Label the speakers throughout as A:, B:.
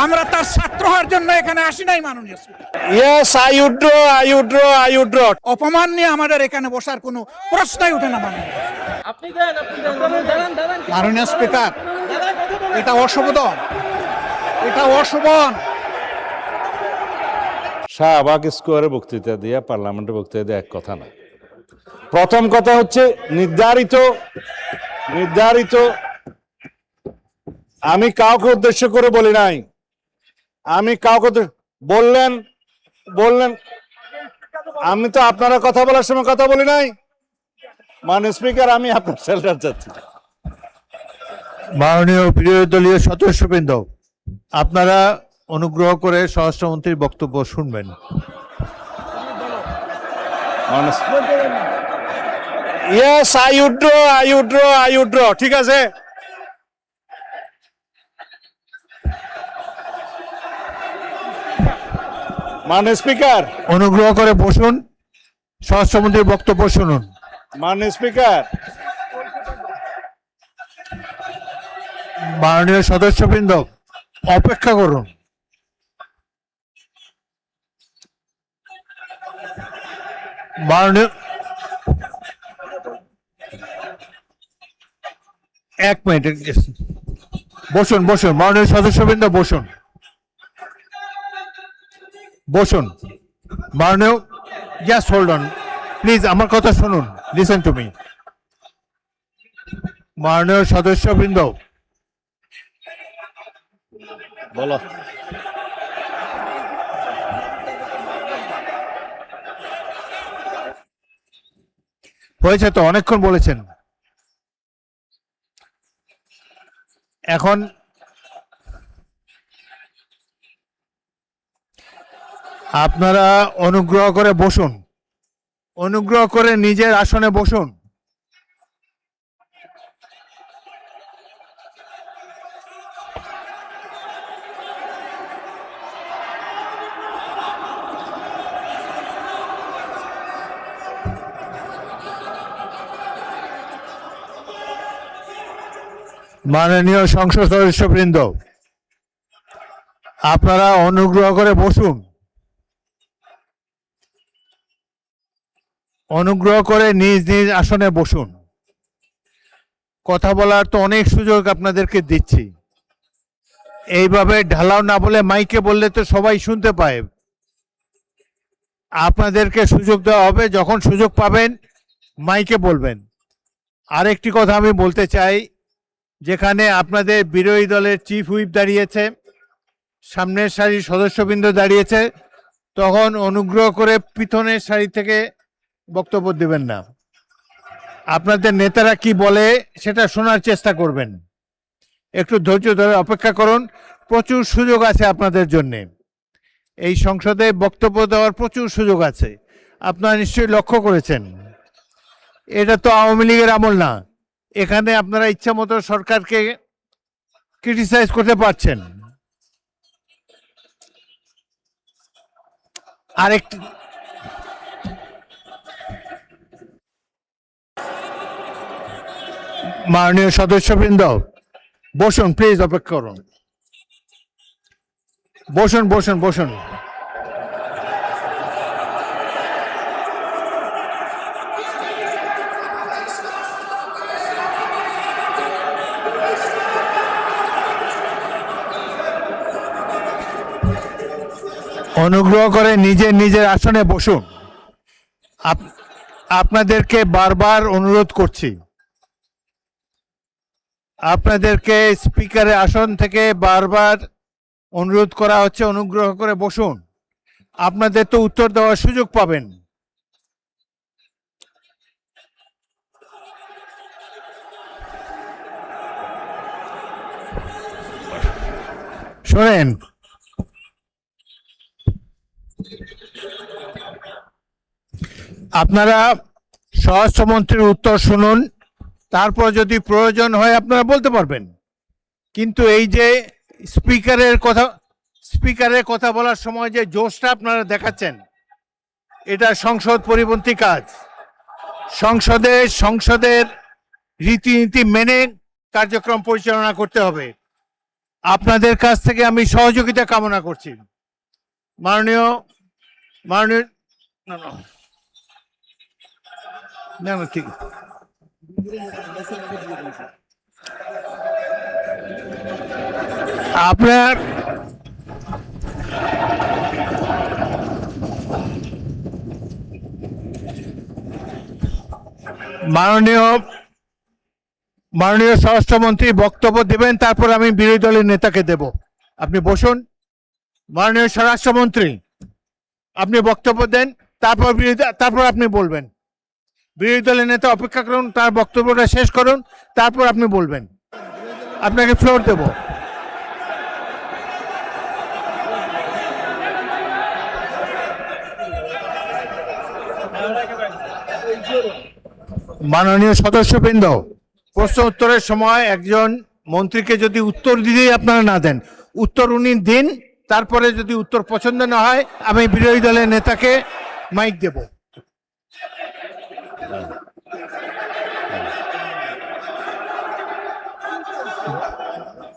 A: আমরা তার ছাত্র হওয়ার জন্য এখানে আসি নাই মাননীয় স্পিকার।
B: Yes, I withdraw.
A: অপমান নিয়ে আমাদের এখানে বসার কোনো প্রশ্নই ওঠে না মাননীয় মাননীয় স্পিকার। এটা অশোভন, এটা অশোভন।
B: শাহবাগ স্কোয়ারে বক্তৃতা দিয়ে পার্লামেন্টে বক্তৃতা দিয়ে এক কথা না। প্রথম কথা হচ্ছে নির্ধারিত আমি কাউকে উদ্দেশ্য করে বলি নাই। আমি কাউকে বললেন আমি তো আপনারা কথা বলার সময় কথা বলি নাই। মাননীয় স্পিকার, আমি আপনার শেল্টার চাচ্ছি।
C: মাননীয় বিরোধী দলীয় সদস্যবৃন্দ, আপনারা অনুগ্রহ করে স্বরাষ্ট্রমন্ত্রীর বক্তব্য শুনবেন।
B: Yes, I withdraw. ঠিক আছে। মাননীয় স্পিকার,
C: অনুগ্রহ করে বসুন, স্বরাষ্ট্রমন্ত্রীর বক্তব্য শুনুন।
B: মাননীয় স্পিকার,
C: মাননীয় সদস্যবৃন্দ, অপেক্ষা করুন। মাননীয়, এক মিনিট বসুন। মাননীয় সদস্যবৃন্দ বসুন। মাননীয়, জাস্ট হোল্ড অন প্লিজ, আমার কথা শুনুন, লিসেন টু মি। মাননীয় সদস্যবৃন্দ,
B: বলো।
C: হয়েছে তো, অনেকক্ষণ বলেছেন। এখন আপনারা অনুগ্রহ করে বসুন, অনুগ্রহ করে নিজের আসনে বসুন। মাননীয় সংসদ সদস্যবৃন্দ, আপনারা অনুগ্রহ করে বসুন। অনুগ্রহ করে নিজ নিজ আসনে বসুন। কথা বলার তো অনেক সুযোগ আপনাদেরকে দিচ্ছি, এইভাবে ঢালাও না বলে মাইকে বললে তো সবাই শুনতে পায়। আপনাদেরকে সুযোগ দেওয়া হবে, যখন সুযোগ পাবেন মাইকে বলবেন। আরেকটি কথা আমি বলতে চাই, যেখানে আপনাদের বিরোধী দলের চিফ হুইপ দাঁড়িয়েছে, সামনের সারির সদস্যবৃন্দ দাঁড়িয়েছে, তখন অনুগ্রহ করে পিছনের সারি থেকে বক্তব্য দেবেন না। আপনাদের নেতারা কি বলে সেটা শোনার চেষ্টা করবেন। একটু ধৈর্য ধরে অপেক্ষা করুন, প্রচুর সুযোগ আছে আপনাদের জন্য। এই সংসদে বক্তব্য দেওয়ার প্রচুর সুযোগ আছে, আপনারা নিশ্চয়ই লক্ষ্য করেছেন। এটা তো আওয়ামী লীগের আমল না, এখানে আপনারা ইচ্ছা মতো সরকারকে ক্রিটিসাইজ করতে পারছেন। আরেকটি, মাননীয় সদস্যবৃন্দ বসুন, প্লিজ অপেক্ষা করুন। বসুন। অনুগ্রহ করে নিজের আসনে বসুন। আপনাদেরকে বারবার অনুরোধ করছি, আপনাদেরকে স্পিকারের আসন থেকে বারবার অনুরোধ করা হচ্ছে, অনুগ্রহ করে বসুন। আপনাদের তো উত্তর দেওয়ার সুযোগ পাবেন। শোনেন, আপনারা স্বরাষ্ট্রমন্ত্রীর উত্তর শুনুন, তারপর যদি প্রয়োজন হয় আপনারা বলতে পারবেন। কিন্তু এই যে স্পিকারের কথা বলার সময় যে জোশটা আপনারা দেখাচ্ছেন, এটা সংসদ পরিপন্থী কাজ। সংসদের রীতিনীতি মেনে কার্যক্রম পরিচালনা করতে হবে। আপনাদের কাছ থেকে আমি সহযোগিতা কামনা করছি। মাননীয় মাননীয় না না না না, ঠিক আপনার মাননীয় মাননীয় স্বরাষ্ট্রমন্ত্রী বক্তব্য দেবেন, তারপর আমি বিরোধী দলের নেতাকে দেব। আপনি বসুন। মাননীয় স্বরাষ্ট্রমন্ত্রী, আপনি বক্তব্য দেন, তারপর আপনি বলবেন। বিরোধী দলের নেতা অপেক্ষা করুন, তার বক্তব্যটা শেষ করুন, তারপর আপনি বলবেন। আপনাকে ফ্লোর দেব। মাননীয় সদস্যবৃন্দ, প্রশ্ন উত্তরের সময় একজন মন্ত্রীকে যদি উত্তর দিতেই আপনারা না দেন, উত্তর উনি দিন, তারপরে যদি উত্তর পছন্দ না হয় আমি বিরোধী দলের নেতাকে মাইক দেব।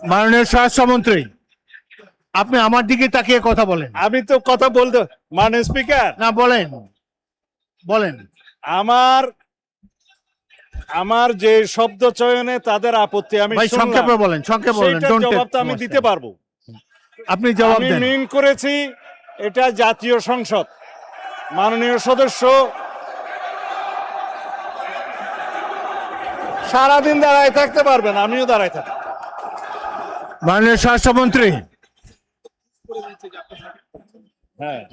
C: মাননীয় স্বরাষ্ট্রমন্ত্রী, আপনি আমার দিকে তাকিয়ে কথা বলেন।
B: আমি তো কথা বলতে, মাননীয় স্পিকার,
C: না, বলেন বলেন।
B: আমার যে শব্দ চয়নে তাদের আপত্তি আমি
C: ভাই
B: শুনলাম,
C: সংক্ষেপে বলেন, সংক্ষেপে বলেন।
B: সেইটার
C: Don't take
B: জবাব তো আমি
C: too much
B: দিতে
C: time.
B: পারবো।
C: আপনি জবাব
B: আমি
C: দেন।
B: মিন করেছি এটা জাতীয় সংসদ, মাননীয় সদস্য সারাদিন দাঁড়ায় থাকতে পারবেন, আমিও দাঁড়ায় থাকি।
C: মাননীয় স্বরাষ্ট্রমন্ত্রী,
B: হ্যাঁ,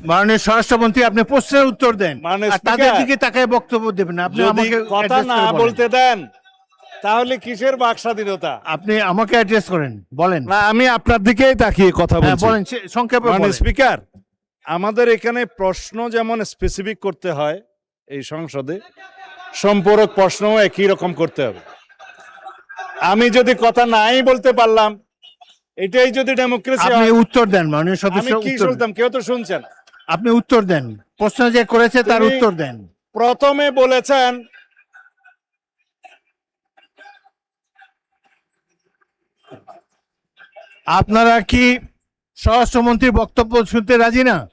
C: মাননীয় স্বরাষ্ট্রমন্ত্রী, আপনি প্রশ্নের উত্তর দেন,
B: মাননীয়
C: আর তাদের
B: স্পিকার,
C: দিকে তাকায় বক্তব্য দেবেন। আপনি
B: যদি
C: আমাকে
B: কথা
C: address
B: না
C: করে বলেন।
B: বলতে দেন তাহলে কিসের বাক স্বাধীনতা?
C: আপনি আমাকে অ্যাড্রেস করেন, বলেন।
B: না, আমি আপনার দিকেই তাকিয়ে কথা
C: হ্যাঁ,
B: বলছি।
C: বলেন, সংক্ষেপে
B: মাননীয়
C: বলেন।
B: স্পিকার, আমাদের এখানে প্রশ্ন যেমন স্পেসিফিক করতে হয়, এই সংসদে সম্পূরক প্রশ্নও একই রকম করতে হবে। আমি যদি কথা নাই বলতে পারলাম, এটাই যদি ডেমোক্রেসি
C: আপনি
B: হয়,
C: উত্তর দেন, মাননীয়
B: আমি
C: সদস্য,
B: কি
C: উত্তর দেন।
B: শুনতাম? কেউ তো শুনছেন।
C: আপনি উত্তর দেন, প্রশ্ন যে করেছে তার
B: তুমি-
C: উত্তর দেন।
B: প্রথমে বলেছেন
C: আপনারা কি স্বরাষ্ট্রমন্ত্রীর বক্তব্য শুনতে রাজি না?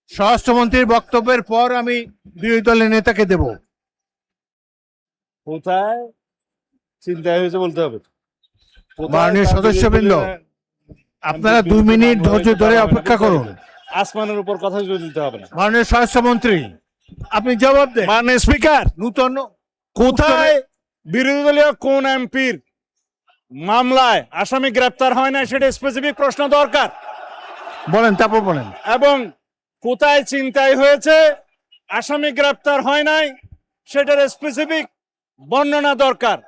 C: স্বরাষ্ট্রমন্ত্রীর বক্তব্যের পর আমি বিরোধী দলের নেতাকে দেব।
B: কোথায় চিন্তা হয়েছে বলতে হবে। কোথায়
C: মাননীয়
B: তার
C: সদস্যবৃন্দ,
B: বিরুদ্ধে-
C: আপনারা 2 মিনিট ধৈর্য ধরে অপেক্ষা করুন।
B: আসমানের উপর কথা জুড়ে দিতে হবে না।
C: মাননীয় স্বরাষ্ট্রমন্ত্রী, আপনি জবাব দেন।
B: মাননীয় স্পিকার,
C: নূতন
B: কোথায় বিরোধী দলীয় কোন এমপির মামলায় আসামি গ্রেপ্তার হয় না সেটা স্পেসিফিক প্রশ্ন দরকার,
C: বলেন, তারপর বলেন।
B: এবং কোথায় ছিনতাই হয়েছে আসামি গ্রেপ্তার হয় নাই সেটার স্পেসিফিক বর্ণনা দরকার।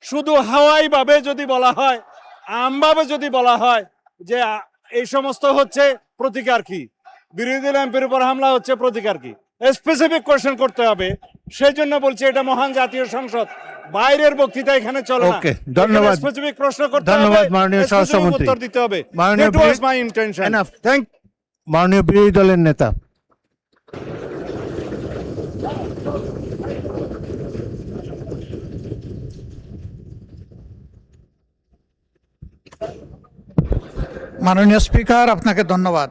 B: শুধু হাওয়াই ভাবে যদি বলা হয়, আমভাবে যদি বলা হয় যে এই সমস্ত হচ্ছে, প্রতিকার কি? বিরোধী দল এমপির উপর হামলা হচ্ছে, প্রতিকার কি? স্পেসিফিক কোশ্চেন করতে হবে। সেই জন্য বলছি এটা মহান জাতীয় সংসদ, বাইরের বক্তৃতা এখানে চলে না।
C: ওকে, ধন্যবাদ।
B: স্পেসিফিক প্রশ্ন করতে হবে,
C: ধন্যবাদ মাননীয়
B: specific
C: স্বরাষ্ট্রমন্ত্রী।
B: উত্তর দিতে হবে।
C: মাননীয়
B: That was my intention.
C: Enough.
B: Thank
C: মাননীয় বিরোধী দলের নেতা,
A: মাননীয় স্পিকার, আপনাকে ধন্যবাদ।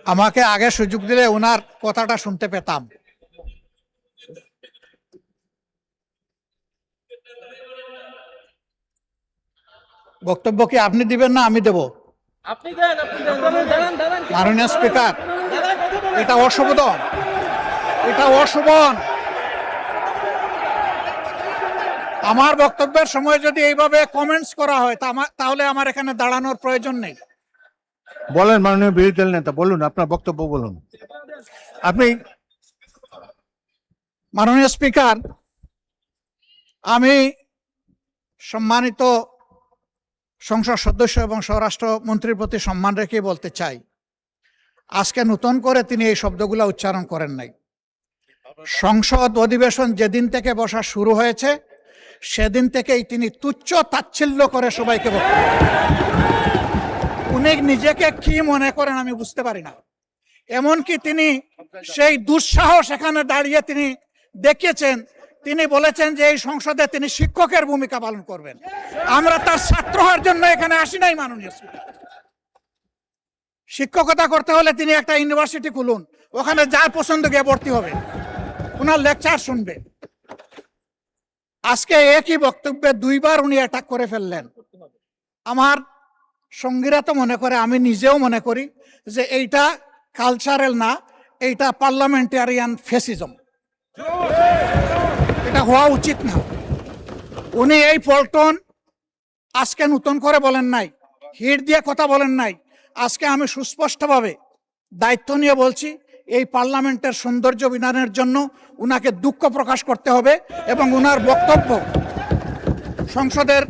A: আমাকে আগে সুযোগ দিলে ওনার কথাটা শুনতে পেতাম। বক্তব্য কি আপনি দিবেন না আমি দেব? মাননীয় স্পিকার, এটা অশোভন, এটা অশোভন। আমার বক্তব্যের সময় যদি এইভাবে কমেন্টস করা হয় তাহলে আমার এখানে দাঁড়ানোর প্রয়োজন নেই।
C: বলেন। মাননীয় বিরোধী দলের নেতা, বলুন, আপনার বক্তব্য বলুন। আপনি
A: মাননীয় স্পিকার, আমি সম্মানিত সংসদ সদস্য এবং স্বরাষ্ট্র মন্ত্রীর প্রতি সম্মান রেখে বলতে চাই, আজকে নতুন করে তিনি এই শব্দগুলো উচ্চারণ করেন নাই। সংসদ অধিবেশন যেদিন থেকে বসা শুরু হয়েছে সেদিন থেকেই তিনি তুচ্ছ তাচ্ছিল্য করে সবাইকে বক্তব্য, উনি নিজেকে কি মনে করেন আমি বুঝতে পারি না। এমনকি তিনি সেই দুঃসাহস এখানে দাঁড়িয়ে তিনি দেখিয়েছেন তিনি বলেছেন যে এই সংসদে তিনি শিক্ষকের ভূমিকা পালন করবেন। আমরা তার ছাত্র হওয়ার জন্য এখানে আসি নাই মাননীয় স্পিকার। শিক্ষকতা করতে হলে তিনি একটা ইউনিভার্সিটি খুলুন, ওখানে যার পছন্দ গিয়ে ভর্তি হবে, ওনার লেকচার শুনবে। আজকে একই বক্তব্যে দুইবার উনি অ্যাটাক করে ফেললেন। আমার সঙ্গীরা তো মনে করে, আমি নিজেও মনে করি যে এইটা কালচারাল না, এইটা পার্লামেন্টারিয়ান ফেসিজম, এটা হওয়া উচিত না। উনি এই পল্টন আজকে নতুন করে বলেন নাই, হিট দিয়ে কথা বলেন নাই। আজকে আমি সুস্পষ্টভাবে দায়িত্ব নিয়ে বলছি, এই পার্লামেন্টের সৌন্দর্য বিধানের জন্য উনাকে দুঃখ প্রকাশ করতে হবে এবং উনার বক্তব্য সংসদের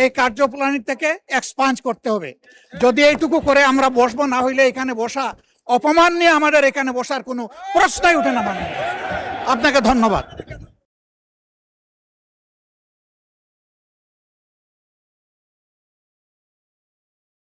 A: এই কার্যপ্রণালী থেকে এক্সপান্স করতে হবে। যদি এইটুকু করে আমরা বসবো, না হইলে এখানে বসা অপমান নিয়ে আমাদের এখানে বসার কোনো প্রশ্নই উঠে না। আপনাকে ধন্যবাদ।